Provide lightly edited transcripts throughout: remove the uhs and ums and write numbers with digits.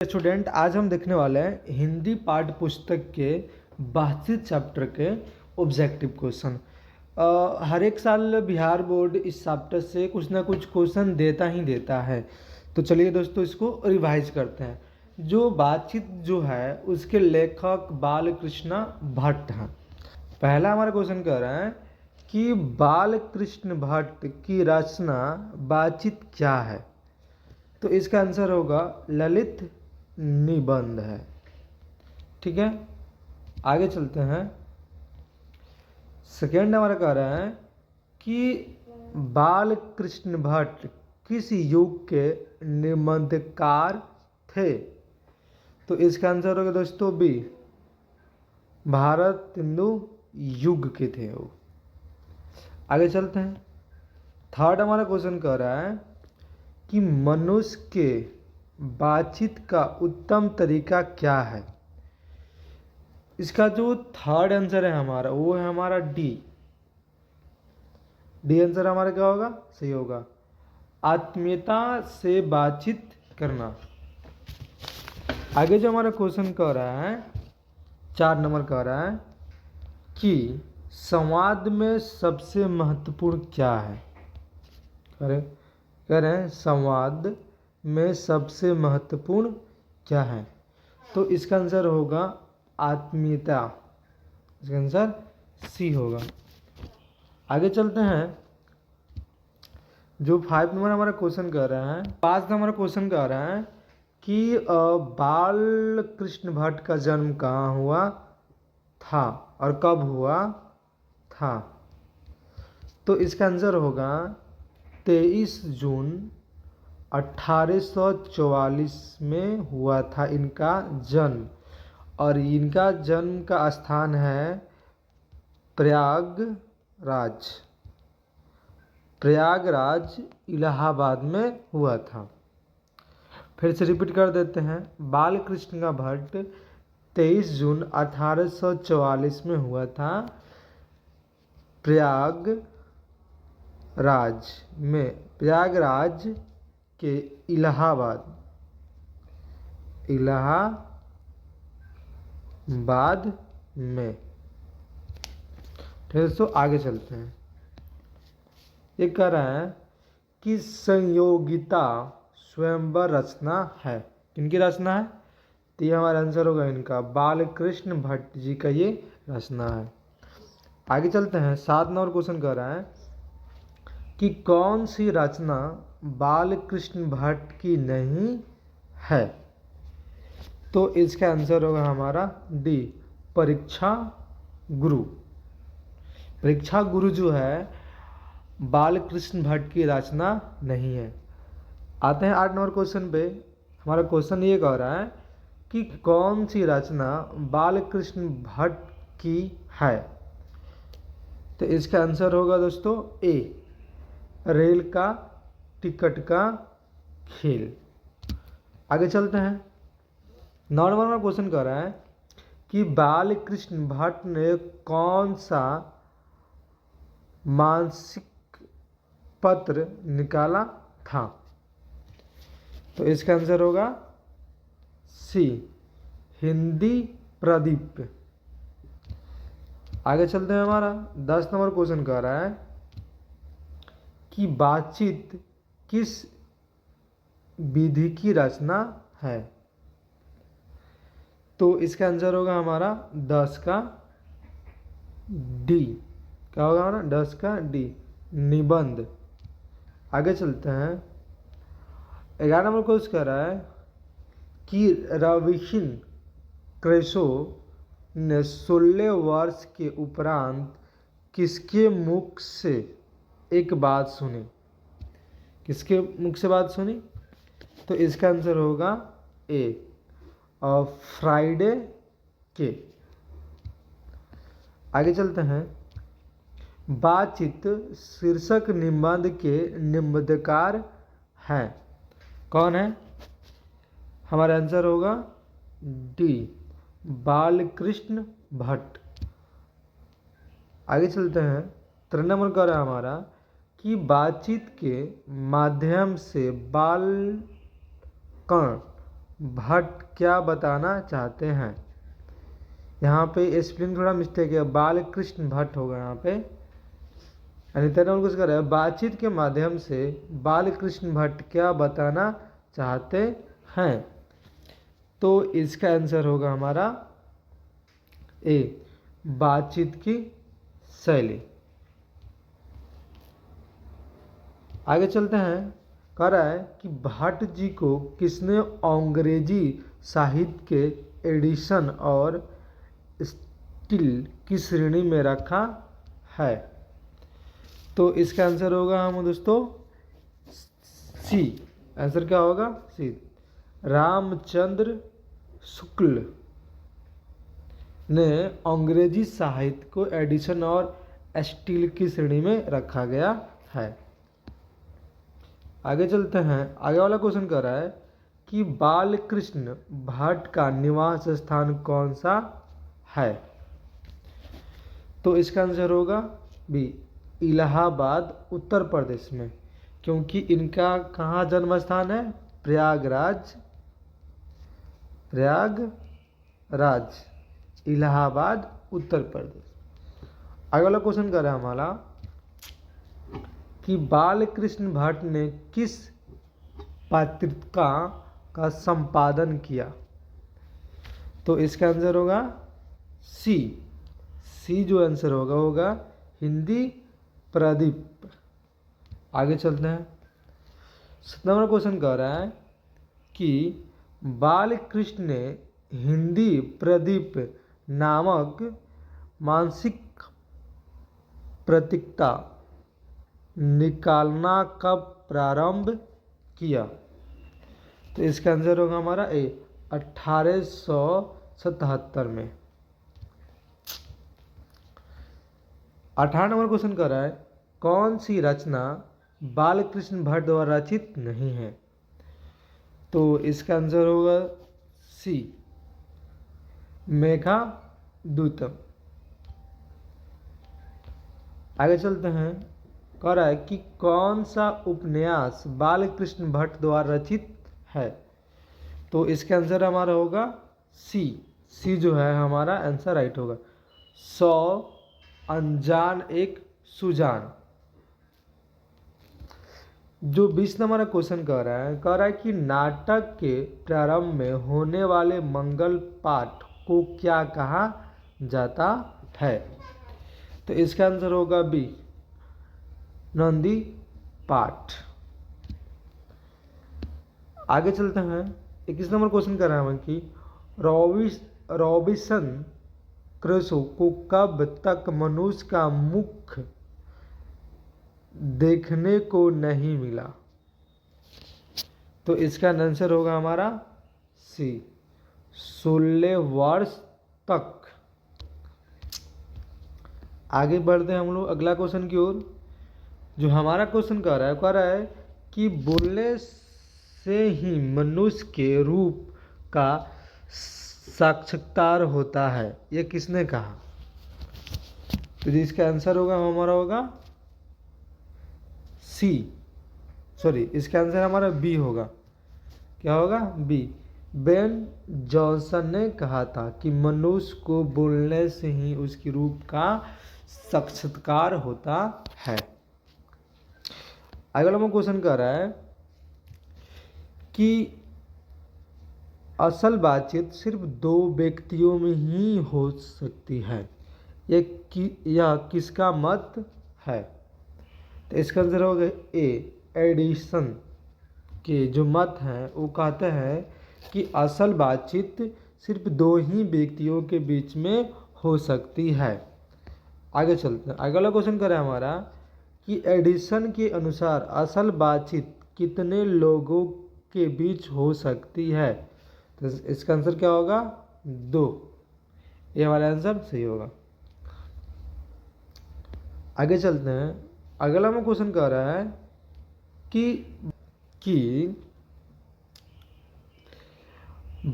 Student, आज हम देखने वाले हैं हिंदी पाठ्य पुस्तक के बातचीत चैप्टर के ऑब्जेक्टिव क्वेश्चन। हर एक साल बिहार बोर्ड इस चैप्टर से कुछ ना कुछ क्वेश्चन देता ही देता है। तो चलिए दोस्तों, इसको रिवाइज करते हैं। जो बातचीत जो है उसके लेखक बालकृष्ण भट्ट हैं। पहला हमारा क्वेश्चन कह रहा है कि बालकृष्ण भट्ट की रचना बातचीत क्या है। तो इसका आंसर होगा ललित निबंध है। ठीक है, आगे चलते हैं। सेकेंड हमारा कह रहा है कि बालकृष्ण भट्ट किस युग के निबंधकार थे। तो इसका आंसर होगा दोस्तों बी, भारत हिंदू युग के थे वो। आगे चलते हैं। थर्ड हमारा क्वेश्चन कह रहा है कि मनुष्य के बातचीत का उत्तम तरीका क्या है। इसका जो थर्ड आंसर है हमारा, वो है हमारा डी। डी आंसर हमारा क्या होगा, सही होगा, आत्मीयता से बातचीत करना। आगे जो हमारा क्वेश्चन कह रहा है 4 नंबर कह रहा है कि संवाद में सबसे महत्वपूर्ण क्या है। कह रहे हैं संवाद में सबसे महत्वपूर्ण क्या है। तो इसका आंसर होगा आत्मीयता। इसका आंसर सी होगा। आगे चलते हैं। जो 5 नंबर हमारा क्वेश्चन कर रहा है, 5 नंबर हमारा क्वेश्चन कह रहा है कि बालकृष्ण भट्ट का जन्म कहाँ हुआ था और कब हुआ था। तो इसका आंसर होगा 23 जून 1844 में हुआ था इनका जन्म। और इनका जन्म का स्थान है प्रयागराज। प्रयागराज इलाहाबाद में हुआ था। फिर से रिपीट कर देते हैं। बालकृष्ण का भट्ट 23 जून 1844 में हुआ था प्रयागराज में, प्रयागराज के इलाहाबाद में। ठीक है दोस्तों, आगे चलते हैं। ये कह रहा है कि संयोगिता स्वयंवर रचना है। किनकी रचना है। तो ये हमारा आंसर होगा इनका, बालकृष्ण भट्ट जी का ये रचना है। आगे चलते हैं। 7 नंबर क्वेश्चन कह रहा है कि कौन सी रचना बालकृष्ण भट्ट की नहीं है। तो इसका आंसर होगा हमारा डी, परीक्षा गुरु। परीक्षा गुरु जो है बालकृष्ण भट्ट की रचना नहीं है। आते हैं 8 नंबर क्वेश्चन पे। हमारा क्वेश्चन ये कह रहा है कि कौन सी रचना बालकृष्ण भट्ट की है। तो इसका आंसर होगा दोस्तों ए, रेल का टिकट का खेल। आगे चलते हैं। 9 नंबर में क्वेश्चन कर रहा है कि बालकृष्ण भट्ट ने कौन सा मासिक पत्र निकाला था। तो इसका आंसर होगा सी, हिंदी प्रदीप। आगे चलते हैं। हमारा 10 नंबर क्वेश्चन कह रहा है कि बातचीत किस विधि की रचना है। तो इसका आंसर होगा हमारा 10 का डी। क्या होगा हमारा 10 का डी, निबंध। आगे चलते हैं। 11 नंबर क्वेश्चन कह रहा है कि रविशिन क्रेसो ने 16 वर्ष के उपरांत किसके मुख से एक बात सुनी। किसके मुख से बात सुनी। तो इसका आंसर होगा ए, फ्राइडे के। आगे चलते हैं। बातचीत शीर्षक निबंध के निबंधकार हैं। कौन है। हमारा आंसर होगा डी, बालकृष्ण भट्ट। आगे चलते हैं। 3 नंबर का है हमारा कि बातचीत के माध्यम से बालकण भट्ट क्या बताना चाहते हैं। यहाँ पे स्पेलिंग थोड़ा मिस्टेक है, बालकृष्ण भट्ट होगा यहाँ पे। अनिता ने कुछ कर रहा है, बातचीत के माध्यम से बालकृष्ण भट्ट क्या बताना चाहते हैं। तो इसका आंसर होगा हमारा ए, बातचीत की शैली। आगे चलते हैं। कह रहा है कि भट्ट जी को किसने अंग्रेजी साहित्य के एडिशन और स्टिल की श्रेणी में रखा है। तो इसका आंसर होगा हम दोस्तों सी। आंसर क्या होगा? सी। रामचंद्र शुक्ल ने अंग्रेजी साहित्य को एडिशन और स्टील की श्रेणी में रखा गया है। आगे चलते हैं। आगे वाला क्वेश्चन कर रहा है कि बालकृष्ण भट्ट का निवास स्थान कौन सा है। तो इसका आंसर होगा बी, इलाहाबाद उत्तर प्रदेश में, क्योंकि इनका कहाँ जन्म स्थान है? प्रयागराज, इलाहाबाद उत्तर प्रदेश। आगे वाला क्वेश्चन कर रहा है हमारा कि बालकृष्ण भट्ट ने किस पत्रिका का संपादन किया। तो इसका आंसर होगा सी। सी जो आंसर होगा हिंदी प्रदीप। आगे चलते हैं। 7 नंबर क्वेश्चन कह रहा है कि बालकृष्ण ने हिंदी प्रदीप नामक मासिक पत्रिका निकालना कब प्रारंभ किया। तो इसका आंसर होगा हमारा ए, 1877 में। 18 नंबर क्वेश्चन कर रहा है कौन सी रचना बालकृष्ण भट्ट द्वारा रचित नहीं है। तो इसका आंसर होगा सी, मेघदूतम। आगे चलते हैं। कह रहा है कि कौन सा उपन्यास बालकृष्ण भट्ट द्वारा रचित है। तो इसका आंसर हमारा होगा सी। सी जो है हमारा आंसर राइट होगा। 100 अनजान एक सुजान। जो 20 नंबर क्वेश्चन कह रहा है कि नाटक के प्रारंभ में होने वाले मंगल पाठ को क्या कहा जाता है। तो इसका आंसर होगा बी, नंदी पाठ। आगे चलते हैं। 21 नंबर क्वेश्चन कर रहा है कि रॉबिन्सन क्रूसो को कब तक मनुष्य का मुख देखने को नहीं मिला। तो इसका आंसर होगा हमारा सी, 16 वर्ष तक। आगे बढ़ते हैं हम लोग अगला क्वेश्चन की ओर। जो हमारा क्वेश्चन कह रहा है कि बोलने से ही मनुष्य के रूप का साक्षात्कार होता है, ये किसने कहा। तो जिसका आंसर होगा हमारा होगा सी, सॉरी इसका आंसर हमारा बी होगा। क्या होगा? बी। बेन जॉनसन ने कहा था कि मनुष्य को बोलने से ही उसके रूप का साक्षात्कार होता है। अगला मैं क्वेश्चन कर रहा है कि असल बातचीत सिर्फ 2 व्यक्तियों में ही हो सकती है, यह किसका मत है। तो इसका आंसर होगा ए, एडिसन के जो मत हैं वो कहते हैं कि असल बातचीत सिर्फ 2 ही व्यक्तियों के बीच में हो सकती है। आगे चलते हैं। अगला क्वेश्चन करें हमारा कि एडिसन के अनुसार असल बातचीत कितने लोगों के बीच हो सकती है। तो इसका आंसर क्या होगा? 2। ये हमारा आंसर सही होगा। आगे चलते हैं। अगला में क्वेश्चन कह रहा है कि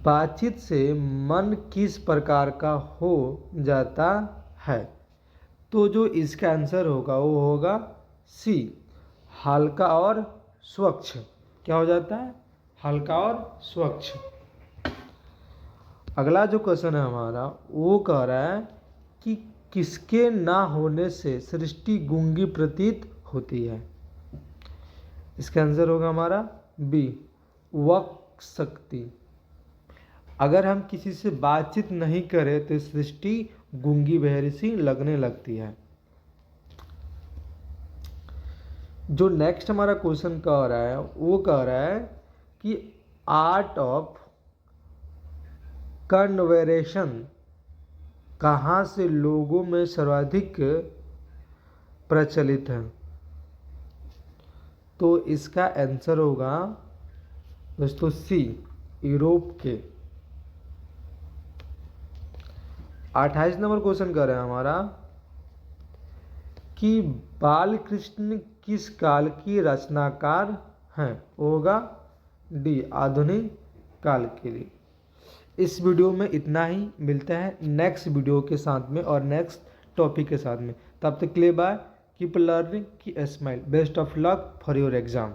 बातचीत से मन किस प्रकार का हो जाता है। तो जो इसका आंसर होगा वो होगा सी, हल्का और स्वच्छ। क्या हो जाता है? हल्का और स्वच्छ। अगला जो क्वेश्चन है हमारा वो कह रहा है कि किसके ना होने से सृष्टि गूंगी प्रतीत होती है। इसका आंसर होगा हमारा बी, वक् शक्ति। अगर हम किसी से बातचीत नहीं करें तो सृष्टि गूंगी बहरी सी लगने लगती है। जो नेक्स्ट हमारा क्वेश्चन कह रहा है वो कह रहा है कि आर्ट ऑफ कन्वर्सेशन कहाँ से लोगों में सर्वाधिक प्रचलित है। तो इसका आंसर होगा दोस्तों सी, यूरोप के। 28 नंबर क्वेश्चन कर रहे हैं हमारा कि बालकृष्ण किस काल की रचनाकार हैं। होगा डी, आधुनिक काल के लिए। इस वीडियो में इतना ही, मिलते हैं नेक्स्ट वीडियो के साथ में और नेक्स्ट टॉपिक के साथ में। तब तक के लिए बाय, कीप लर्निंग, की smile, best of luck for your exam.